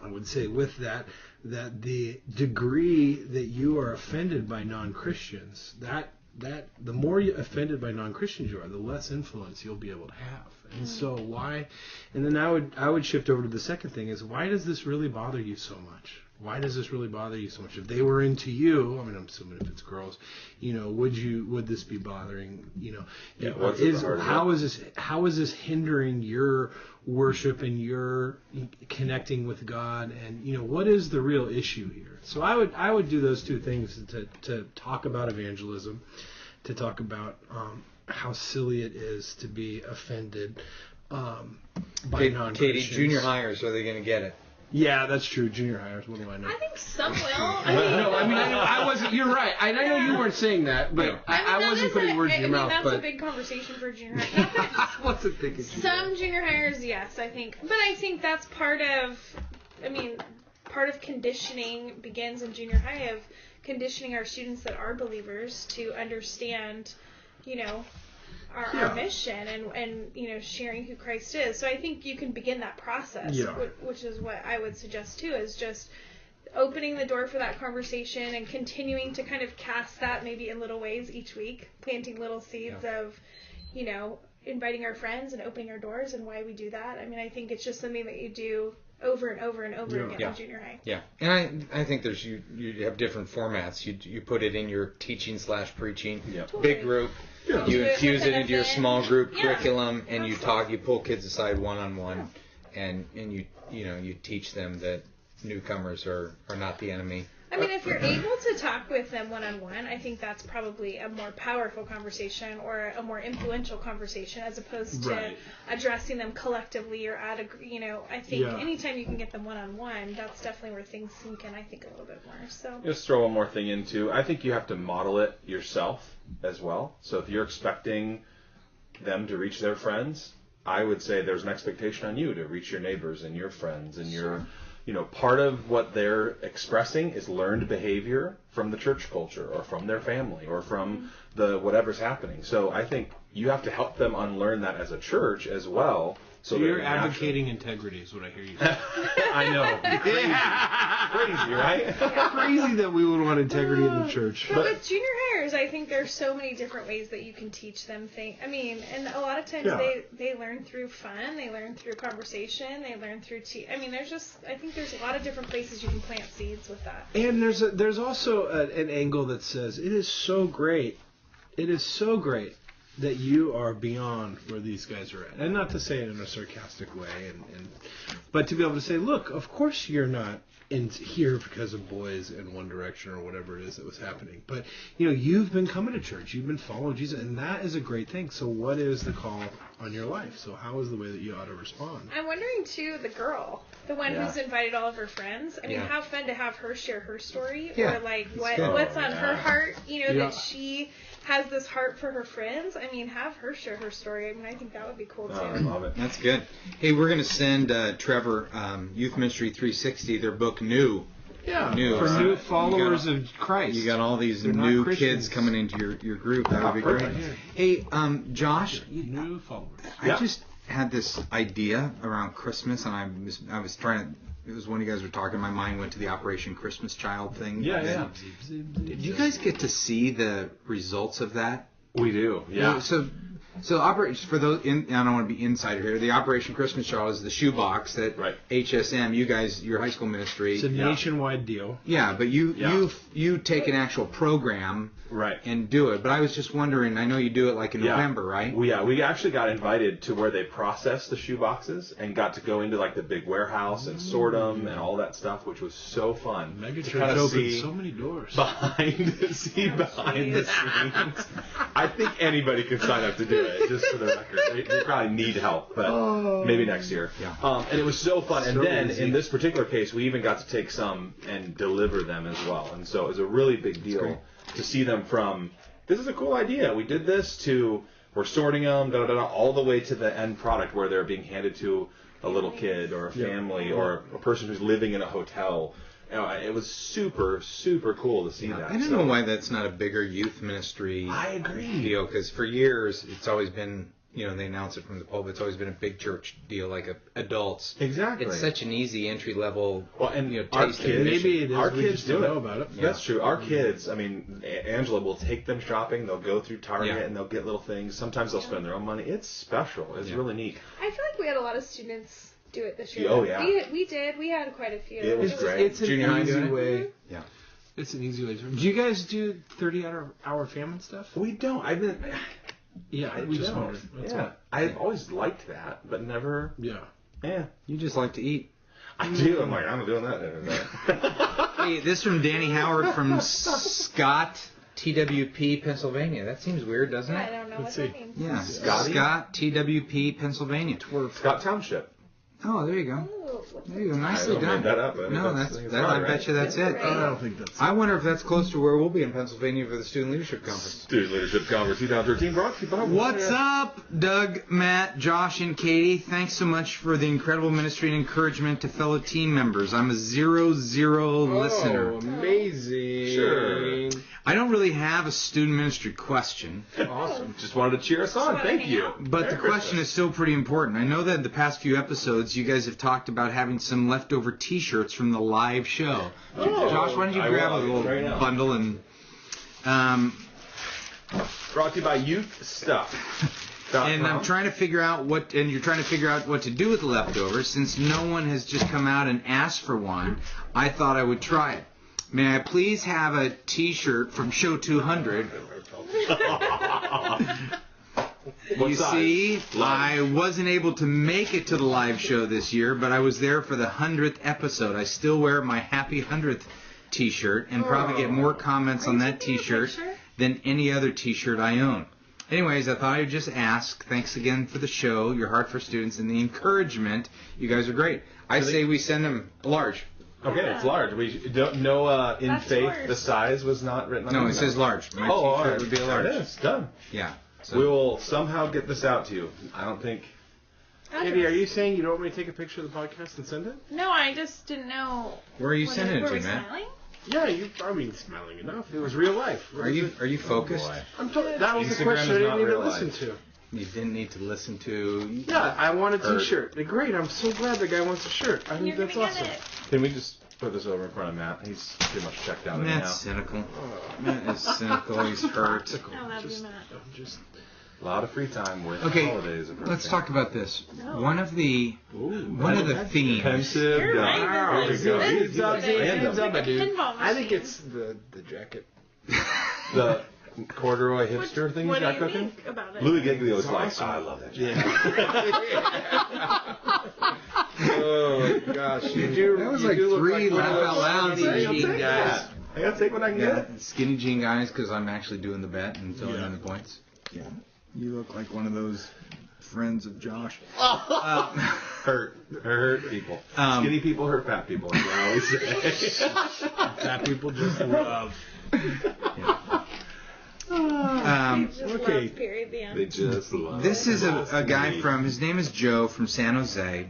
I would say with that the degree that you are offended by non-Christians, that the more offended by non-Christians you are, the less influence you'll be able to have. And so why? And then I would shift over to the second thing is, why does this really bother you so much? Why does this really bother you so much? If they were into you, I mean, I'm assuming if it's girls, would this be bothering? How is this hindering your worship and your connecting with God? And what is the real issue here? So I would do those two things to talk about evangelism, to talk about how silly it is to be offended by non-Christians. Katie, junior hires, are they going to get it? Yeah, that's true. Junior hires, what do I know? I think some will. I wasn't. You're right. I know you weren't saying that, but I wasn't putting words in your mouth. That's a big conversation for junior hires. I wasn't thinking. Some junior hires, yes, I think, but I think that's part of conditioning begins in junior high, of conditioning our students that are believers to understand, our mission and sharing who Christ is. So I think you can begin that process, which is what I would suggest too, is just opening the door for that conversation and continuing to kind of cast that maybe in little ways each week, planting little seeds of, inviting our friends and opening our doors and why we do that. I mean, I think it's just something that you do over and over and over again in junior high. Yeah, and I think there's you have different formats. You put it in your teaching / preaching, big group. Yeah. You infuse it into your small group curriculum, and you pull kids aside one-on-one, and you teach them that newcomers are not the enemy. I mean, if you're able to talk with them one-on-one, I think that's probably a more powerful conversation or a more influential conversation, as opposed to addressing them collectively or at a, I think anytime you can get them one-on-one, that's definitely where things sink in, I think, a little bit more. So just throw one more thing in too. I think you have to model it yourself as well. So if you're expecting them to reach their friends, I would say there's an expectation on you to reach your neighbors and your friends and your... part of what they're expressing is learned behavior from the church culture or from their family or from the whatever's happening. So I think you have to help them unlearn that as a church as well. So you're advocating integrity is what I hear you say. I know. Crazy, right? Crazy that we would want integrity in the church. But with junior hires, I think there's so many different ways that you can teach them things. I mean, and a lot of times they learn through fun, they learn through conversation, they learn through I think there's a lot of different places you can plant seeds with that. And there's also an angle that says it is so great that you are beyond where these guys are at. And not to say it in a sarcastic way, but to be able to say, look, of course you're not in here because of boys in One Direction or whatever it is that was happening. But, you've been coming to church. You've been following Jesus. And that is a great thing. So what is the call on your life? So how is the way that you ought to respond? I'm wondering, too, the girl, the one who's invited all of her friends. I mean, how fun to have her share her story or, what's on her heart, that she has this heart for her friends. I mean, have her share her story. I mean, I think that would be cool, too. I love it. That's good. Hey, we're going to send Trevor, Youth Ministry 360, their book, New. Yeah, for new followers of Christ. You got all these new kids coming into your group. That would be great. Hey, Josh. New followers. I just had this idea around Christmas, and I was trying to... It was when you guys were talking, my mind went to the Operation Christmas Child thing. Yeah. Did you guys get to see the results of that? We do, yeah. So for those, I don't want to be insider here. The Operation Christmas Child is the shoebox that HSM, you guys, your high school ministry. It's a nationwide deal. Yeah, but you take an actual program and do it. But I was just wondering, I know you do it like in November, right? We actually got invited to where they process the shoeboxes and got to go into like the big warehouse and sort them and all that stuff, which was so fun. Megachurch opened so many doors. Behind the scenes. I think anybody could sign up to do it, just for the record. They probably need help, but maybe next year. Yeah. And it was so fun. So and then easy. in this particular case, we even got to take some and deliver them as well. And so it was a really big deal to see them from, this is a cool idea, we did this, to we're sorting them, all the way to the end product where they're being handed to a little kid or a family or a person who's living in a hotel. It was super, super cool to see that. I don't know why that's not a bigger youth ministry I agree. deal, because for years it's always been, they announce it from the pulpit, it's always been a big church deal, like adults. Exactly. It's such an easy entry level, our taste of kids, mission. Maybe it is. Our We kids just do don't it. know about it. That's true. Our kids, I mean, Angela will take them shopping. They'll go through Target Yeah. and they'll get little things. Sometimes they'll spend their own money. It's special. It's really neat. I feel like we had a lot of students do it this year. Oh, yeah. We did. We had quite a few. It was great. It's an Junior high easy doing it? way. Yeah. It's an easy way. Do you guys do 30-hour famine stuff? We don't. I've been. Yeah, I We just don't. wondered. That's Yeah. all. I've always liked that, but never. Yeah. Yeah. You just like to eat. I do. I'm like, I'm doing that. Hey, this from Danny Howard from Scott, TWP, Pennsylvania. That seems weird, doesn't I it? don't know Let's what that see. means. Yeah, Scotty? Scott, TWP, Pennsylvania. Scott Township. Oh, there you go. Ooh, what's There you go. I Nicely don't done. make that up. I think No, I that's think it's that. I probably bet right. you that's it. Right. I don't think that's. I wonder if that's close to where we'll be in Pennsylvania for the Student Leadership Conference. Student Leadership Conference 2013 brought to you by What's up, Doug, Matt, Josh, and Katie? Thanks so much for the incredible ministry and encouragement to fellow team members. I'm a 0-0 listener. Oh, amazing. Sure. I don't really have a student ministry question, Awesome. Just wanted to cheer us on. wanna Thank hang you. out? but Merry the question Christmas. is still pretty important. I know that in the past few episodes, you guys have talked about having some leftover T-shirts from the live show. Oh, Josh, why don't you I grab a will. little Right now. bundle and... Brought to you by Youth Stuff. And I'm trying to figure out what to do with the leftovers. Since no one has just come out and asked for one, I thought I would try it. May I please have a T-shirt from Show 200? What You size? see, Large. I wasn't able to make it to the live show this year, but I was there for the 100th episode. I still wear my Happy 100th T-shirt and probably get more comments on that T-shirt than any other T-shirt I own. Anyways, I thought I'd just ask. Thanks again for the show, your heart for students, and the encouragement. You guys are great. I say we send them a large. Okay, it's large. We don't know in That's faith yours. the size was not written on No, the it says large. My Oh, all T-shirt right. would be a There large. it is. Done. Yeah. We will somehow get this out to you. I don't think. Katie, are you saying you don't want me to take a picture of the podcast and send it? No, I just didn't know. Where are you What sending it were to, we Matt? smiling? Yeah, smiling enough. It was real life. Are you focused? That was the Instagram question I is didn't not need to real listen life. to. You didn't need to listen to. Yeah, I want a Heard. T-shirt. Great, I'm so glad the guy wants a shirt. I think You're that's gonna awesome. get it. Can we just put this over in front of Matt? He's pretty much checked out of it Matt's now. cynical. Matt is cynical. He's hurt. Oh, that'd Just- be Matt. I'm just. A lot of free time with Okay, holidays. approaching. let's talk about this. No. One of the themes. Pensive. You're guy. right. There we go. This He's is like today. random. It's like a dude. pinball I think machine. it's the jacket. The corduroy hipster thing What you do got you cooking? think about it? Louis Giglio was It's like, awesome. I love that jacket. Oh gosh, you do. That was you like do look three one of laugh those out louds skinny I'll jean take guys. that. I gotta take what I can Yeah, get. skinny jean guys, because I'm actually doing the bet and filling Yeah. in the points. Yeah, you look like one of those friends of Josh. Hurt people. Um, Skinny people hurt fat people. As I always say. Fat people just love. Just okay. love, period, the end. They just love. This is a guy me. from, his name is Joe from San Jose,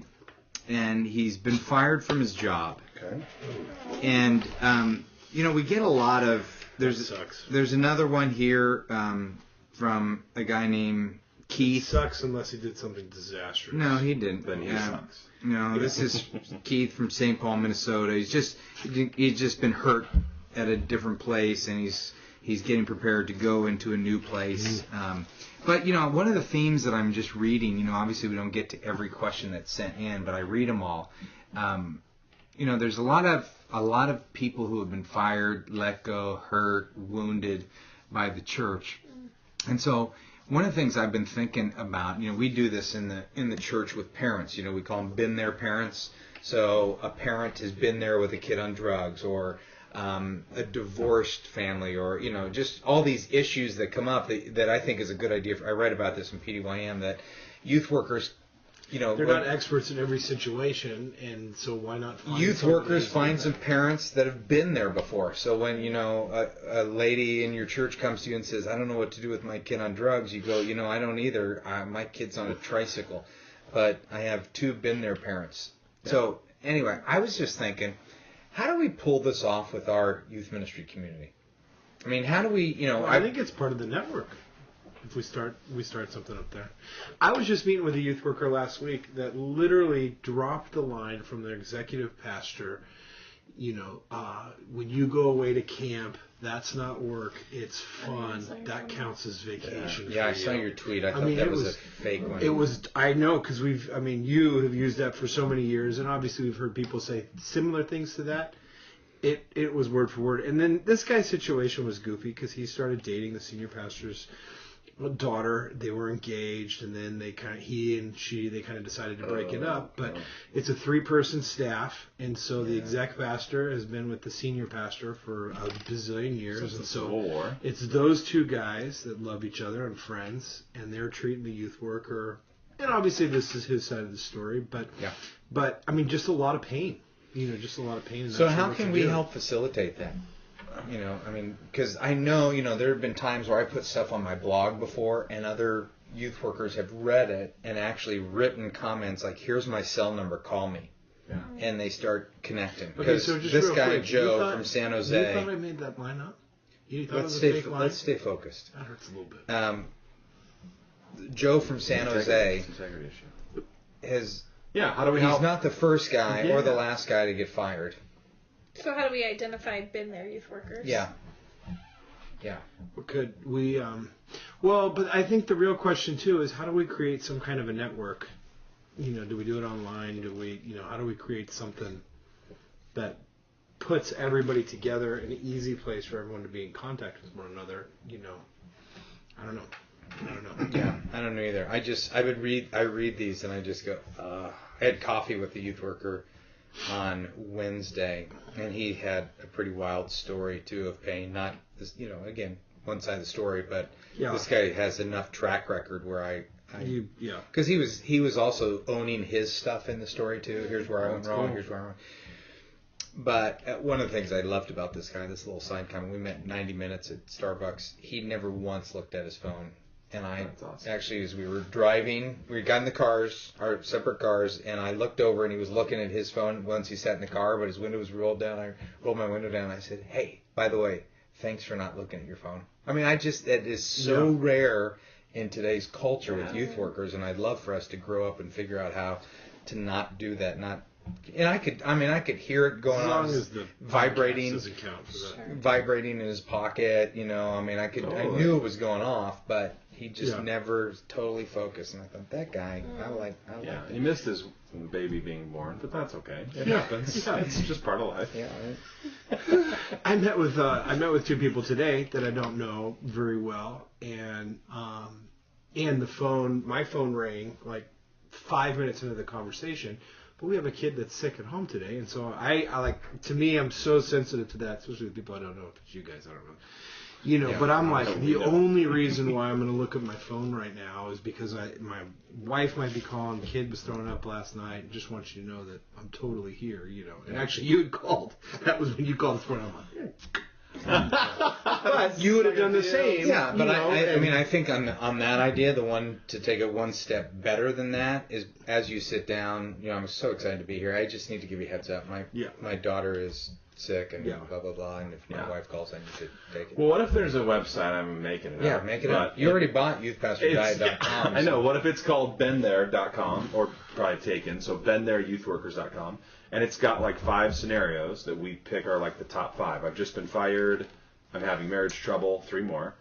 and he's been fired from his job. Okay. And, we get a lot of, Sucks. there's another one here from a guy named He Keith. sucks unless he did something disastrous. No, he didn't. Then he sucks. No, this is Keith from St. Paul, Minnesota. He's just been hurt at a different place, and he's getting prepared to go into a new place. But one of the themes that I'm just reading, obviously we don't get to every question that's sent in, but I read them all. There's a lot of people who have been fired, let go, hurt, wounded by the church, and so. One of the things I've been thinking about, we do this in the church with parents. We call them been there parents. So a parent has been there with a kid on drugs, or a divorced family, or just all these issues that come up that I think is a good idea. I read about this in PDYM that youth workers, They're not experts in every situation, and so why not find youth somebody workers who's find done some that? parents that have been there before. So when a lady in your church comes to you and says, "I don't know what to do with my kid on drugs," you go, "I don't either. My kid's on a tricycle." but I have 2 been there parents. So anyway, I was just thinking, how do we pull this off with our youth ministry community? I mean, how do we, I think it's part of the network. If we start something up there. I was just meeting with a youth worker last week that literally dropped the line from their executive pastor. When you go away to camp, that's not work. It's fun. That counts as vacation. Yeah, I saw your tweet. I thought that was a fake one. It was. I know, because you have used that for so many years, and obviously we've heard people say similar things to that. It was word for word. And then this guy's situation was goofy because he started dating the senior pastor's daughter. They were engaged, and then they kind of decided to break it up. But it's a 3-person staff, and so the exec pastor has been with the senior pastor for a bazillion years, and so it's those 2 guys that love each other and friends, and they're treating the youth worker. And obviously this is his side of the story, but I mean, just a lot of pain. Just a lot of pain. So how can we help facilitate that? Because I know, there have been times where I put stuff on my blog before, and other youth workers have read it and actually written comments like, "Here's my cell number, call me." Yeah. And they start connecting. Because this guy, quick, Joe from San Jose... You thought I made that line up? You thought let's stay focused. That hurts a little bit. Joe from San Jose has... Yeah, how do we help? He's not the first guy or the last guy to get fired. So how do we identify been there youth workers? Yeah. Could we? Well, but I think the real question too is how do we create some kind of a network? Do we do it online? Do we? How do we create something that puts everybody together in an easy place for everyone to be in contact with one another? I don't know. Yeah, I don't know either. I read these and I just go. I had coffee with the youth worker on Wednesday, and he had a pretty wild story too of pain. Not this, again, one side of the story, but this guy has enough track record where because he was also owning his stuff in the story too. Here's where I went wrong. Here's where I went wrong. But one of the things I loved about this guy, this little side comment, we met 90 minutes at Starbucks. He never once looked at his phone. And actually, as we were driving, we got in the cars, our separate cars, and I looked over and he was looking at his phone once he sat in the car, but his window was rolled down. I rolled my window down and I said, "Hey, by the way, thanks for not looking at your phone." I mean, that is so rare in today's culture with youth workers, and I'd love for us to grow up and figure out how to not do that. And I could hear it going on, as the vibrating count for that. Vibrating in his pocket. I knew it was going off, but he just never totally focused. And I thought, that guy, I like. Yeah, he missed his baby being born, but that's okay. It happens. Yeah, it's just part of life. Yeah. Right. I met with 2 people today that I don't know very well, and my phone rang like 5 minutes into the conversation. But we have a kid that's sick at home today, and so I'm so sensitive to that, especially with people I don't know. If it's you guys, I don't know. But I'm like, the only reason why I'm going to look at my phone right now is because my wife might be calling, the kid was throwing up last night, and just want you to know that I'm totally here, And actually, you had called. That was when you called this morning. I'm like, but you would have done the same. Yeah, but I think on that idea, the one to take it one step better than that is as you sit down. I'm so excited to be here. I just need to give you a heads up. My daughter is sick and blah blah blah. And if my wife calls, I need to take it. Well, what if there's a website? I'm making it up. Yeah, make it up. You already bought youthpastorguide.com. I know. What if it's called BeenThere.com or probably taken? So BeenThereYouthWorkers.com. And it's got like 5 scenarios that we pick are like the top 5. I've just been fired. I'm having marriage trouble. 3 more.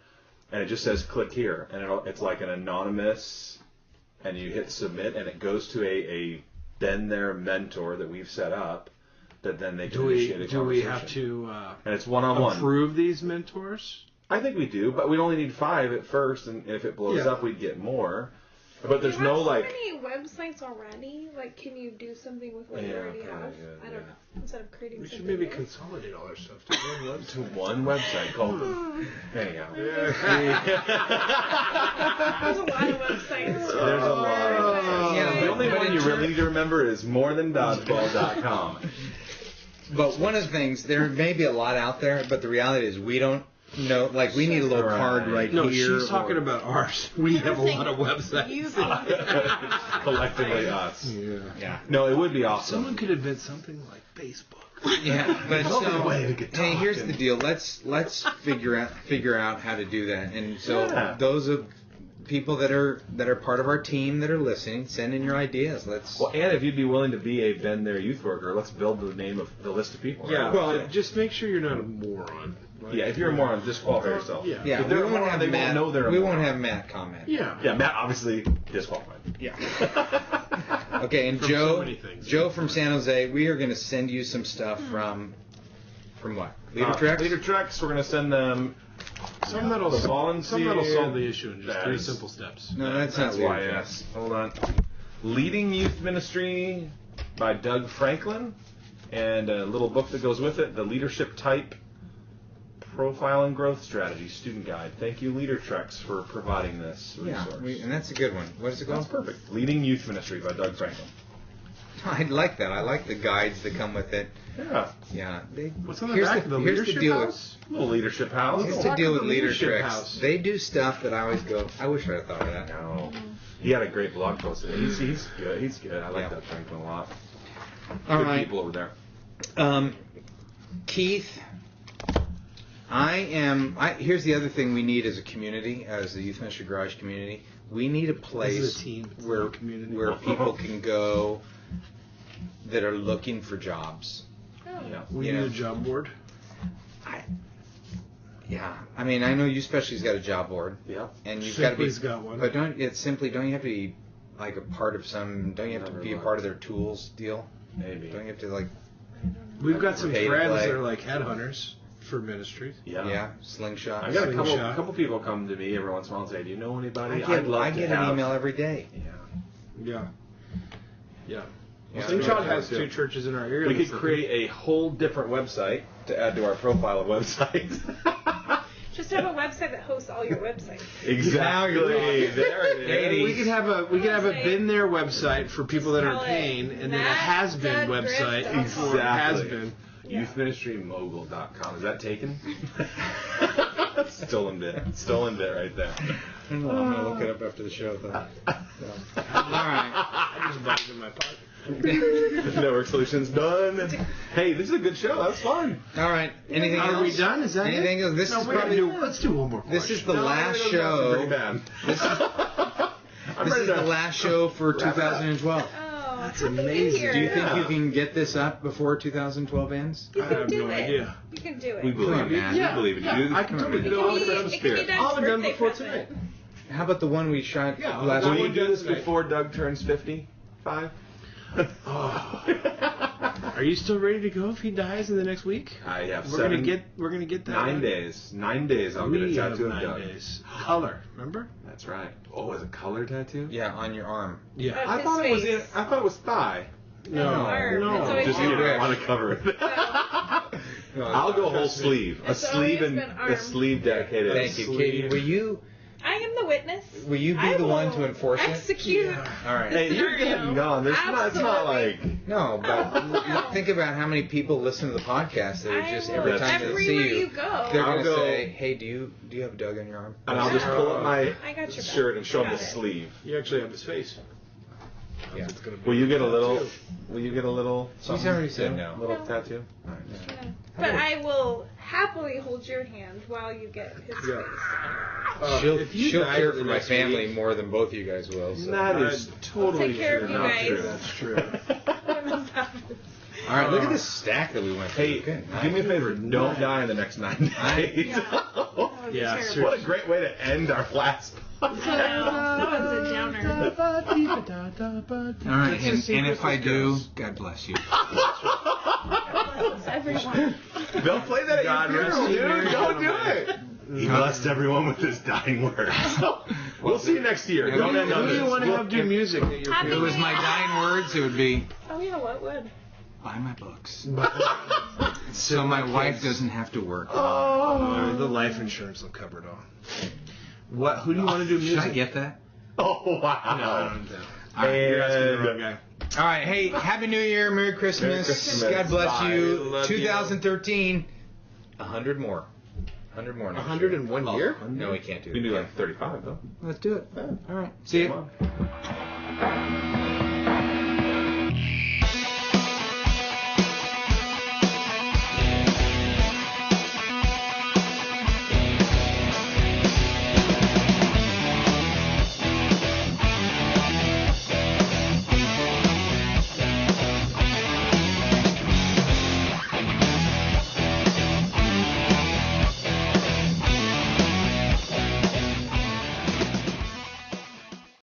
And it just says click here. And it's like an anonymous, and you hit submit, and it goes to a Been There mentor that we've set up that then they can initiate a conversation. Do we have to and it's one-on-one. Approve these mentors? I think we do, but we only need 5 at first, and if it blows up, we'd get more. But there's no so many websites already. Like, can you do something with what you already have? I don't know. Instead of creating. We should maybe consolidate all our stuff to one website called. Anyhow. There's a lot of websites. There's a lot. Yeah, the only one you really need to remember is morethandodgeball.com. But one of the things, there may be a lot out there, but the reality is we don't note, like we need a little card right No, here. she's talking about ours. We have a lot of websites. Collectively us. Yeah. Yeah. No, it would be awesome. Someone could invent something like Facebook. Yeah, but so way to get hey, here's talking. the deal. Let's figure out how to do that. And so Yeah. those of people that are part of our team that are listening, send in your ideas. Let's. Well, and if you'd be willing to be a Been There youth worker, let's build the name of the list of people. Yeah. right? Well, just make sure you're not a moron. Like, Yeah, if you're a moron, disqualify yourself. Yeah. Yeah, If we they're a won't moron, have they Matt. won't know they're a We won't moron. have Matt comment. Yeah. Yeah, Matt obviously disqualified. Yeah. Okay, and From Joe, so many things. Joe from San Jose, we are going to send you some stuff from what? Leader Treks? Leader Treks, we're going to send them. Some that'll Volunteer. solve the issue in just 3 That's- simple steps. No, that's not Leader YS. Treks. Hold on. Leading Youth Ministry by Doug Franklin, and a little book that goes with it, The Leadership Type Profile and Growth Strategy Student Guide. Thank you, Leader Treks, for providing this Yeah, resource. and that's a good one. What is it That's called? perfect. Leading Youth Ministry by Doug Franklin. I like that. I like the guides that come with it. Yeah. Yeah. What's on the here's back of the here's leadership the deal house? Little leadership house. Here's Let's the talk deal about with the Leader leadership Treks. house. They do stuff that I always go, I wish I'd thought of that. No. He had a great blog post. He's good. He's good. I like Yeah. Doug Franklin a lot. All Good right. people over there. Keith, here's the other thing we need as a community, as the Youth Ministry Garage community. We need a place This is a team. It's where not a community. where people can go that are looking for jobs. Yeah. We You need know. a job board. Yeah, I mean, I know you specially's got a job board, Yeah. and you've got to be. Simply's got one. But don't you have to be like a part of some? Don't you have to be a part of their tools deal? Maybe. Don't you have to like? We've got some Pay to friends play. that are like headhunters for ministries. Yeah, slingshot. I got a Slingshot. couple people come to me every once in a while and say, "Do you know anybody?" I I'd love get to an have. email every day. Yeah. Yeah. Yeah. Yeah, Slingshot yeah, has too. 2 churches in our area. We that's could create a whole different website to add to our profile of websites. Just have a website that hosts all your websites. Exactly. There it is. We could have a Website. been there website for people that are Call it paying, and then a Matt has been Doug website Griff. for has been. Youthministrymogul.com. Is that taken? Stolen bit right there. I'm gonna look it up after the show, though. All right. I just bought it in my pocket. Network Solutions done. Hey, this is a good show. That was fun. All right. Anything else? Are we done? Is that Anything it? else? This No, is we gotta probably. let's do one more. This is the question. last Pretty show. bad. This is I'm this ready is to the last show for wrap it up. 2012. Oh, That's happy New amazing. Year. Do you think Yeah. you can get this up before 2012 ends? You I can have do no it. idea. You can do it. We believe on, you. man. We believe in you. I can totally It do can all be- the it can be Doug's I'll have it done birthday before present. tonight. How about the one we shot Yeah, last Will I'll you week? do this Tonight. before Doug turns 55? Are you still ready to go if he dies in the next week? I have We're gonna get that 9 days. 9 days. I'll get a We have tattoo of 9 Doug. days. Color, remember? That's right. Oh, is a color tattoo? Yeah, on your arm. Yeah. Of I his thought it was face. I thought it was thigh. No, Arm. no. It's always Just been you wish. want to cover it. So, I'll go whole sleeve. A It's sleeve always and been arm. a sleeve dedicated. Thank you, Sleeve. Katie. I am the witness. Will you be I the one will to enforce it? execute. All right. Hey, you're getting gone. It's not Absolutely. like No, but think about how many people listen to the podcast that are I just will. every time they Everywhere see you go. they're I'll gonna go- say, "Hey, do you have Doug on your arm?" and I'll just pull up my I got your back. shirt and show him Got the it. sleeve. You actually have his face. Yeah. It's gonna be Will you get a tattoo. little? Will you get a little? She's already said no. Little No. tattoo. All right. Yeah. But I will happily hold your hand while you get his Yeah. face. She'll if you she'll die care the for my next family week- more than both you guys will. So. That is totally take care true. of you Not guys. true. That's true. All right, look at this stack that we went through. Hey, Good night. do me a favor. Don't die in the next 9 days. That would be Yeah, terrible. seriously. What a great way to end our last podcast. That was a downer. All right, and if I do, God bless you. Everyone. They'll play that God at your rest funeral, you, dude. Mary. Don't do it. He blessed everyone with his dying words. We'll see you next year. Yeah, Don't end on Who do you this. want to have do music at your Happy If it was my dying words, it would be Oh yeah, what would? buy my books, funeral? so my wife doesn't have to work. The life insurance will cover it all. What? Who do you want to do Should music? I get that? Oh, wow. No, I don't know. All right, You're asking the And- wrong guy. All right, hey, Happy New Year, Merry Christmas, Merry Christmas. God bless Bye. you. Love you. 2013, 100 more. 100 more. next 100 year. in 1 year? No, we can't do We that. can do like 35 though. Let's do it. All right. See you. Come on.